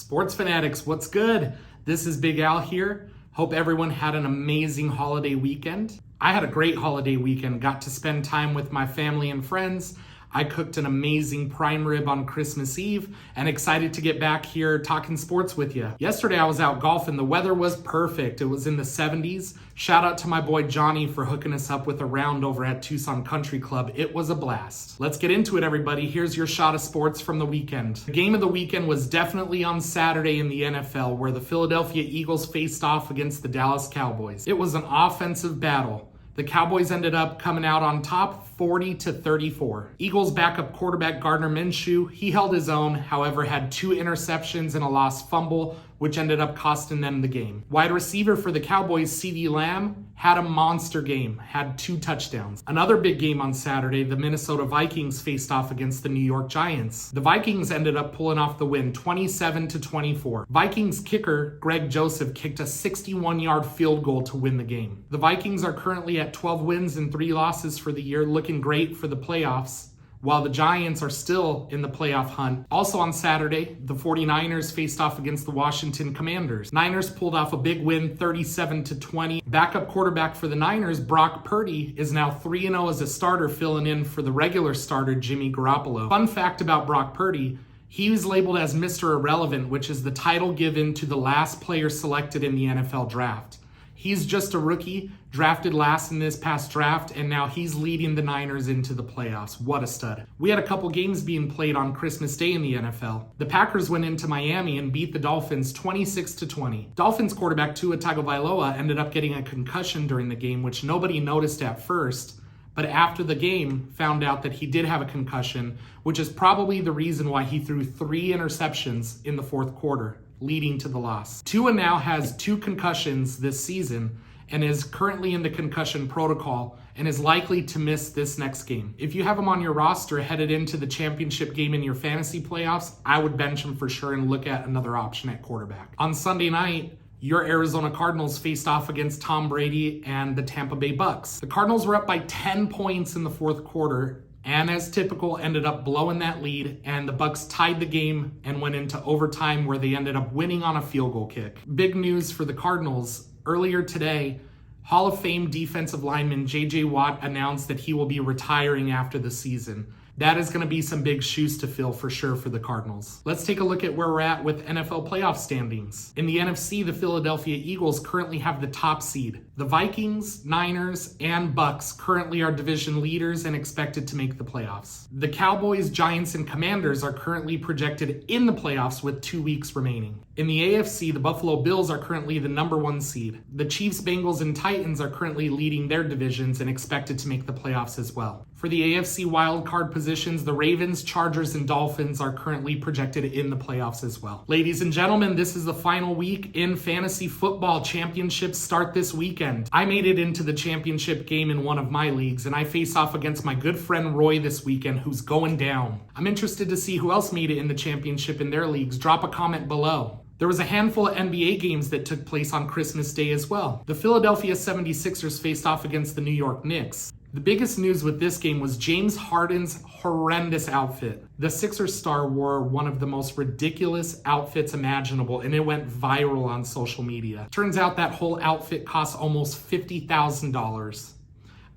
Sports fanatics, what's good? This is Big Al here. Hope everyone had an amazing holiday weekend. I had a great holiday weekend, got to spend time with my family and friends. I cooked an amazing prime rib on Christmas Eve and excited to get back here talking sports with you. Yesterday I was out golfing. The weather was perfect. It was in the 70s. Shout out to my boy Johnny for hooking us up with a round over at Tucson Country Club. It was a blast. Let's get into it, everybody. Here's your shot of sports from the weekend. The game of the weekend was definitely on Saturday in the NFL, where the Philadelphia Eagles faced off against the Dallas Cowboys. It was an offensive battle. The Cowboys ended up coming out on top 40-34. Eagles backup quarterback Gardner Minshew, he held his own, however had 2 interceptions and a lost fumble, which ended up costing them the game. Wide receiver for the Cowboys, CeeDee Lamb, had a monster game, had 2 touchdowns. Another big game on Saturday, the Minnesota Vikings faced off against the New York Giants. The Vikings ended up pulling off the win 27-24. Vikings kicker Greg Joseph kicked a 61-yard field goal to win the game. The Vikings are currently at 12 wins and 3 losses for the year, looking great for the playoffs, while the Giants are still in the playoff hunt. Also on Saturday, the 49ers faced off against the Washington Commanders. Niners pulled off a big win, 37-20. Backup quarterback for the Niners, Brock Purdy, is now 3-0 as a starter, filling in for the regular starter, Jimmy Garoppolo. Fun fact about Brock Purdy, he was labeled as Mr. Irrelevant, which is the title given to the last player selected in the NFL draft. He's just a rookie, drafted last in this past draft, and now he's leading the Niners into the playoffs. What a stud. We had a couple games being played on Christmas Day in the NFL. The Packers went into Miami and beat the Dolphins 26-20. Dolphins quarterback Tua Tagovailoa ended up getting a concussion during the game, which nobody noticed at first, but after the game found out that he did have a concussion, which is probably the reason why he threw 3 interceptions in the fourth quarter, leading to the loss. Tua now has 2 concussions this season and is currently in the concussion protocol and is likely to miss this next game. If you have him on your roster headed into the championship game in your fantasy playoffs, I would bench him for sure and look at another option at quarterback. On Sunday night, your Arizona Cardinals faced off against Tom Brady and the Tampa Bay Bucks. The Cardinals were up by 10 points in the fourth quarter, and as typical, ended up blowing that lead, and the Bucks tied the game and went into overtime, where they ended up winning on a field goal kick. Big news for the Cardinals. Earlier today, Hall of Fame defensive lineman J.J. Watt announced that he will be retiring after the season. That is going to be some big shoes to fill for sure for the Cardinals. Let's take a look at where we're at with NFL playoff standings. In the NFC, the Philadelphia Eagles currently have the top seed. The Vikings, Niners, and Bucks currently are division leaders and expected to make the playoffs. The Cowboys, Giants, and Commanders are currently projected in the playoffs with 2 weeks remaining. In the AFC, the Buffalo Bills are currently the number 1 seed. The Chiefs, Bengals, and Titans are currently leading their divisions and expected to make the playoffs as well. For the AFC wildcard positions, the Ravens, Chargers, and Dolphins are currently projected in the playoffs as well. Ladies and gentlemen, this is the final week in fantasy football. Championships start this weekend. I made it into the championship game in one of my leagues, and I face off against my good friend Roy this weekend, who's going down. I'm interested to see who else made it in the championship in their leagues. Drop a comment below. There was a handful of NBA games that took place on Christmas Day as well. The Philadelphia 76ers faced off against the New York Knicks. The biggest news with this game was James Harden's horrendous outfit. The Sixers star wore one of the most ridiculous outfits imaginable, and it went viral on social media. Turns out that whole outfit cost almost $50,000.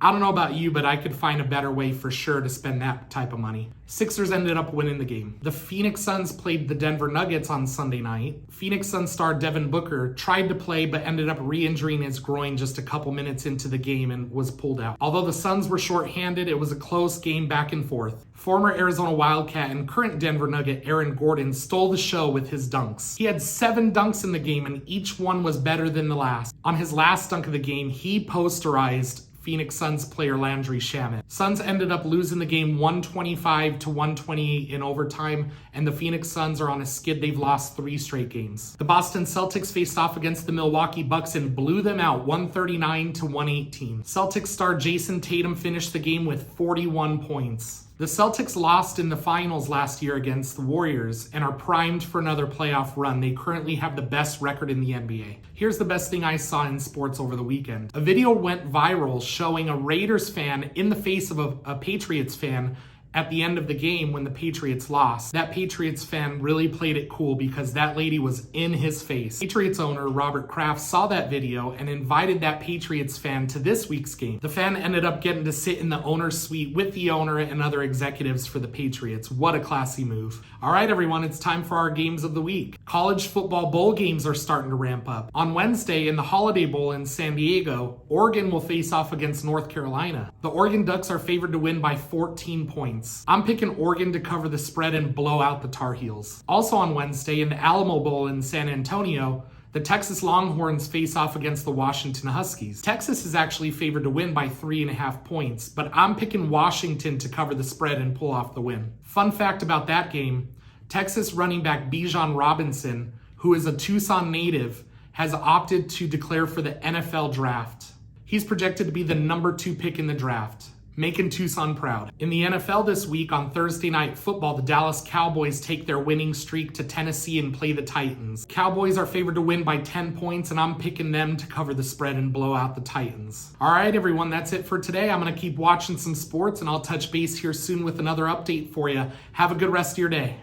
I don't know about you, but I could find a better way for sure to spend that type of money. Sixers ended up winning the game. The Phoenix Suns played the Denver Nuggets on Sunday night. Phoenix Suns star Devin Booker tried to play but ended up re-injuring his groin just a couple minutes into the game and was pulled out. Although the Suns were shorthanded, it was a close game back and forth. Former Arizona Wildcat and current Denver Nugget Aaron Gordon stole the show with his dunks. He had 7 dunks in the game and each one was better than the last. On his last dunk of the game, he posterized Phoenix Suns player Landry Shamet. Suns ended up losing the game 125-128 in overtime, and the Phoenix Suns are on a skid. They've lost 3 straight games. The Boston Celtics faced off against the Milwaukee Bucks and blew them out 139-118. Celtics star Jason Tatum finished the game with 41 points. The Celtics lost in the finals last year against the Warriors and are primed for another playoff run. They currently have the best record in the NBA. Here's the best thing I saw in sports over the weekend. A video went viral showing a Raiders fan in the face of a Patriots fan at the end of the game when the Patriots lost. That Patriots fan really played it cool because that lady was in his face. Patriots owner Robert Kraft saw that video and invited that Patriots fan to this week's game. The fan ended up getting to sit in the owner's suite with the owner and other executives for the Patriots. What a classy move. All right, everyone, it's time for our games of the week. College football bowl games are starting to ramp up. On Wednesday, in the Holiday Bowl in San Diego, Oregon will face off against North Carolina. The Oregon Ducks are favored to win by 14 points. I'm picking Oregon to cover the spread and blow out the Tar Heels. Also on Wednesday, in the Alamo Bowl in San Antonio, the Texas Longhorns face off against the Washington Huskies. Texas is actually favored to win by 3.5 points, but I'm picking Washington to cover the spread and pull off the win. Fun fact about that game, Texas running back Bijan Robinson, who is a Tucson native, has opted to declare for the NFL draft. He's projected to be the number 2 pick in the draft, making Tucson proud. In the NFL this week on Thursday Night Football, the Dallas Cowboys take their winning streak to Tennessee and play the Titans. Cowboys are favored to win by 10 points, and I'm picking them to cover the spread and blow out the Titans. All right, everyone, that's it for today. I'm going to keep watching some sports, and I'll touch base here soon with another update for you. Have a good rest of your day.